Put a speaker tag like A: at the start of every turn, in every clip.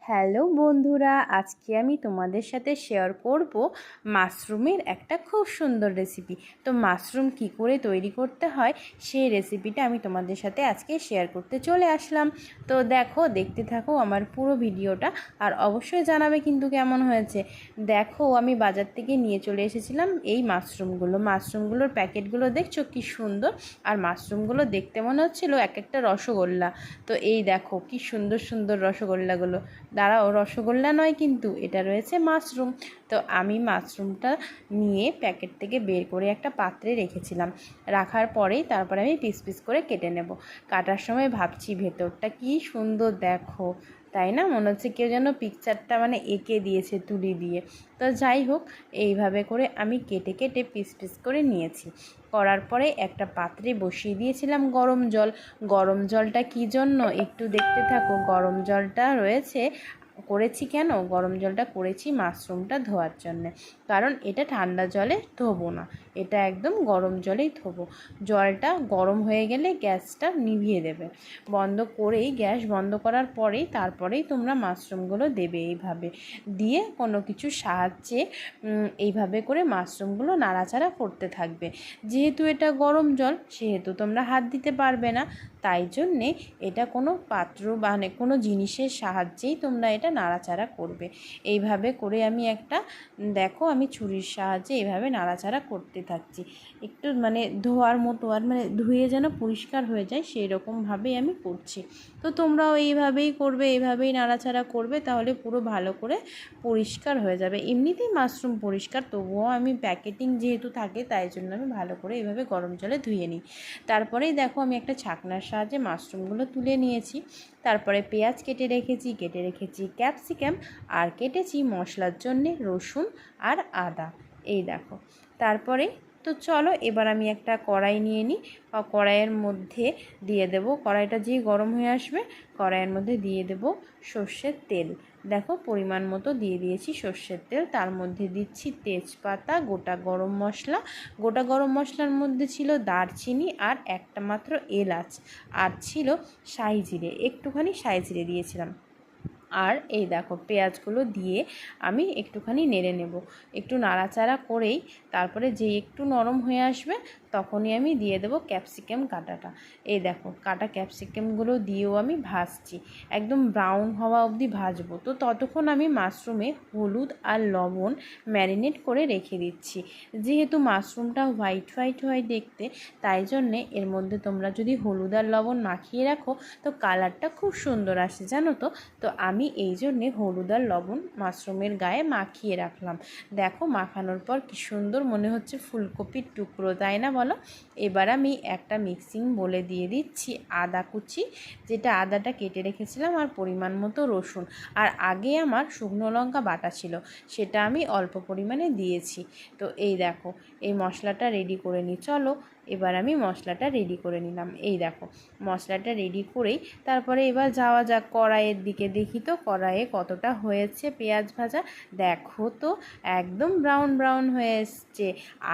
A: Hello বন্ধুরা, আজকে আমি তোমাদের সাথে শেয়ার করব মাশরুমের একটা খুব সুন্দর রেসিপি। তো মাশরুম কি করে তৈরি করতে হয় সেই রেসিপিটা আমি তোমাদের সাথে আজকে শেয়ার করতে চলে আসলাম। তো দেখো, দেখতে থাকো আমার পুরো ভিডিওটা, আর অবশ্যই জানাবে কিন্তু কেমন হয়েছে। দেখো, আমি বাজার থেকে নিয়ে চলে এসেছিলাম এই মাশরুমগুলোর প্যাকেটগুলো দেখছো কি সুন্দর, আর মাশরুমগুলো দেখতে মনে হচ্ছিলো এক একটা রসগোল্লা। তো এই দেখো কি সুন্দর সুন্দর রসগোল্লাগুলো। দাঁড়াও, রসগোল্লা নয় কিন্তু, এটা রয়েছে মাশরুম। তো আমি মাশরুমটা নিয়ে প্যাকেট থেকে বের করে একটা পাত্রে রেখেছিলাম। রাখার পরেই তারপরে আমি পিস পিস করে কেটে নেব। কাটার সময় ভাবছি ভেতরটা কি সুন্দর দেখো, তাই না? মনে হচ্ছে কেউ যেন পিকচারটা এঁকে দিয়েছে তুলি দিয়ে। তো যাই হোক, এইভাবে করে আমি কেটে কেটে পিস পিস করে নিয়েছি। করার পরে একটা পাত্রে বসিয়ে দিয়েছিলাম গরম জল। গরম জলটা কী জন্য একটু দেখতে থাকো। গরম জলটা করেছি কেন, গরম জলটা করেছি মাশরুমটা ধোয়ার জন্যে। কারণ এটা ঠান্ডা জলে ধোবো না, এটা একদম গরম জলেই ধোবো। জলটা গরম হয়ে গেলে গ্যাসটা নিভিয়ে দেবে। গ্যাস বন্ধ করার পরেই তারপরেই তোমরা মাশরুমগুলো দেবে। এইভাবে দিয়ে কোনো কিছুর সাহায্যে এইভাবে করে মাশরুমগুলো নাড়াচাড়া করতে থাকবে। যেহেতু এটা গরম জল, সেহেতু তোমরা হাত দিতে পারবে না, তাই জন্যে এটা কোনো পাত্র কোনো জিনিসের সাহায্যেই তোমরা এটা নাড়াচাড়া করবে। এইভাবে করে আমি দেখো, আমি ছুরির সাহায্যে এইভাবে নাড়াচাড়া করতে থাকছি। একটু ধোয়ার মতো, আর ধুয়ে যেন পরিষ্কার হয়ে যায় সেই রকমভাবেই আমি করছি। তো তোমরাও এইভাবেই করবে, এইভাবেই নাড়াচাড়া করবে, তাহলে পুরো ভালো করে পরিষ্কার হয়ে যাবে। এমনিতেই মাশরুম পরিষ্কার, তবুও আমি প্যাকেটিং যেহেতু থাকে তাই জন্য আমি ভালো করে এইভাবে গরম জলে ধুয়ে নিই। তারপরেই দেখো, আমি একটা ছাকনার সাহায্যে মাশরুমগুলো তুলে নিয়েছি। তারপরে পেঁয়াজ কেটে রেখেছি ক্যাপসিকাম, আর কেটেছি মশলার জন্যে রসুন আর আদা। এই দেখো, তারপরে তো চলো এবার আমি একটা কড়াই নিয়ে নিই। কড়াইয়ের মধ্যে দিয়ে দেবো, কড়াইটা যেই গরম হয়ে আসবে কড়াইয়ের মধ্যে দিয়ে দেবো সর্ষের তেল। দেখো, পরিমাণ মতো দিয়ে দিয়েছি সর্ষের তেল। তার মধ্যে দিচ্ছি তেজপাতা, গোটা গরম মশলার মধ্যে ছিল দারচিনি আর একটা মাত্র এলাচ, আর ছিল শাহি জিরে, একটুখানি শাহি জিরে দিয়েছিলাম। আর এই দেখো, পেঁয়াজগুলো দিয়ে আমি একটুখানি নেড়ে নেব। একটু নাড়াচাড়া করেই তারপরে যেই একটু নরম হয়ে আসবে তখনই আমি দিয়ে দেবো ক্যাপসিকাম কাটাটা। এই দেখো, কাটা ক্যাপসিকামগুলো দিয়েও আমি ভাজছি, একদম ব্রাউন হওয়া অবধি ভাজবো। তো ততক্ষণ আমি মাশরুমে হলুদ আর লবণ ম্যারিনেট করে রেখে দিচ্ছি। যেহেতু মাশরুমটা হোয়াইট হোয়াইট হয় দেখতে, তাই জন্যে এর মধ্যে তোমরা যদি হলুদ আর লবণ মাখিয়ে রাখো তো কালারটা খুব সুন্দর আসে, জানো তো। তো আমি এই জন্যে হলুদ আর লবণ মাশরুমের গায়ে মাখিয়ে রাখলাম। দেখো, মাখানোর পর কি সুন্দর মনে হচ্ছে ফুলকপির টুকরো, তাই না বলো? এবার আমি একটা মিক্সিং বলে দিয়ে দিচ্ছি আদা কুচি, যেটা আদাটা কেটে রেখেছিলাম, আর পরিমাণ মতো রসুন। আর আগে আমার শুকনো লঙ্কা বাটা ছিল, সেটা আমি অল্প পরিমাণে দিয়েছি। তো এই দেখো, এই মশলাটা রেডি করে নিই। চলো এবার আমি মশলাটা রেডি করে নিলাম। এই দেখো, মশলাটা রেডি করেই তারপরে এবার যাওয়া যাক কড়াইয়ের দিকে। দেখি তো কড়াইয়ে কতটা হয়েছে পেঁয়াজ ভাজা। দেখো তো, একদম ব্রাউন ব্রাউন হয়ে এসছে,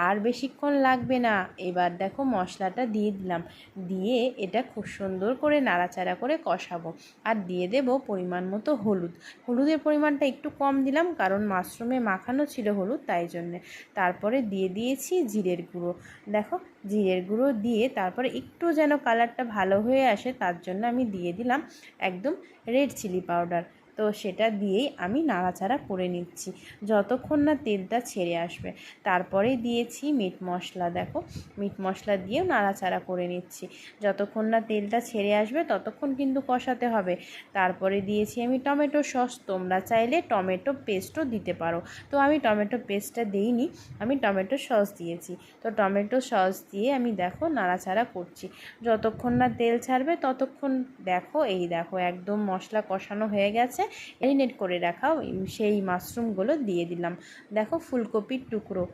A: আর বেশিক্ষণ লাগবে না। এবার দেখো, মশলাটা দিয়ে দিলাম, দিয়ে এটা খুব সুন্দর করে নাড়াচাড়া করে কষাবো। আর দিয়ে দেব পরিমাণ মতো হলুদ। হলুদের পরিমাণটা একটু কম দিলাম, কারণ মাশরুমে মাখানো ছিল হলুদ, তাই জন্যে। তারপরে দিয়ে দিয়েছি জিরের গুঁড়ো। দেখো, জিরের গুঁড়ো দিয়ে তারপরে একটু যেন কালারটা ভালো হয়ে আসে তার জন্য আমি দিয়ে দিলাম একদম রেড চিলি পাউডার। তো সেটা দিয়েই আমি নাড়াচাড়া করে নিচ্ছি যতক্ষণ না তেলটা ছেড়ে আসবে। তারপরে দিয়েছি মিট মশলা। দেখো, মিট মশলা দিয়েও নাড়াচাড়া করে নিচ্ছি যতক্ষণ না তেলটা ছেড়ে আসবে, ততক্ষণ কিন্তু কষাতে হবে। তারপরে দিয়েছি আমি টমেটো সস, তোমরা চাইলে টমেটো পেস্টও দিতে পারো। তো আমি টমেটো পেস্টটা দিইনি, আমি টমেটো সস দিয়েছি। তো টমেটো সস দিয়ে আমি দেখো নাড়াচাড়া করছি যতক্ষণ না তেল ছাড়বে ততক্ষণ। দেখো, এই দেখো, একদম মশলা কষানো হয়ে গেছে। ম্যারিনেট করে রাখা সেই মাশরুমগুলো দিয়ে দিলাম। দেখো, ফুলকপির টুকরো,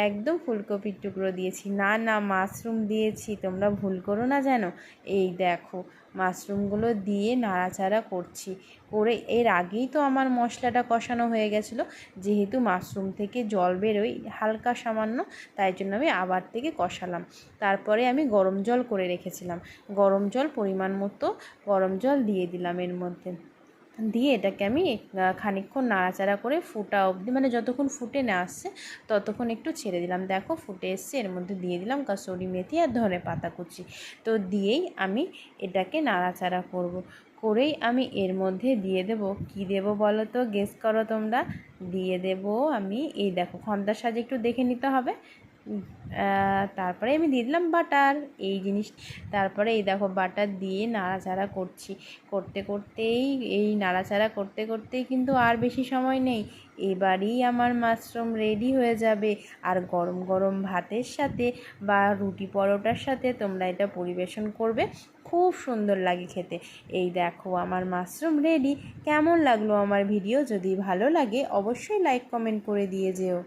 A: একদম ফুলকপির টুকরো দিয়েছি, না না মাশরুম দিয়েছি, তোমরা ভুল করো না যেন। এই দেখো, মাশরুমগুলো দিয়ে নাড়াচাড়া করছি করে এর আগেই তো আমার মশলাটা কষানো হয়ে গেছিলো। যেহেতু মাশরুম থেকে জল বেরোয় হালকা সামান্য, তাই জন্য আমি আবার থেকে কষালাম। তারপরে আমি গরম জল করে রেখেছিলাম, গরম জল পরিমাণ মতো গরম জল দিয়ে দিলাম এর মধ্যে। দিয়ে এটাকে আমি খানিকক্ষণ নাড়াচাড়া করে ফোটা অবধি, মানে যতক্ষণ ফুটে না আসছে ততক্ষণ একটু ছেড়ে দিলাম। দেখো ফুটে এসছে, এর মধ্যে দিয়ে দিলাম কাসুরি মেথি আর ধনে পাতা কুচি। তো দিয়েই আমি এটাকে নাড়াচাড়া করব। করেই আমি এর মধ্যে দিয়ে দেব, কি দেব বলো তো, গেস করো তোমরা। দিয়ে দেব আমি, এই দেখো খন্তার সাজে একটু দেখে নিতে হবে। তারপরে আমি দিয়ে দিলাম বাটার, এই জিনিস। তারপরে এই দেখো বাটার দিয়ে নাড়াচাড়া করছি, করতে করতেই, এই নাড়াচাড়া করতে করতেই কিন্তু আর বেশি সময় নেই, এবারেই আমার মাশরুম রেডি হয়ে যাবে। আর গরম গরম ভাতের সাথে বা রুটি পরোটার সাথে তোমরা এটা পরিবেশন করবে, খুব সুন্দর লাগে খেতে। এই দেখো আমার মাশরুম রেডি। কেমন লাগলো আমার ভিডিও? যদি ভালো লাগে অবশ্যই লাইক কমেন্ট করে দিয়ে যেও।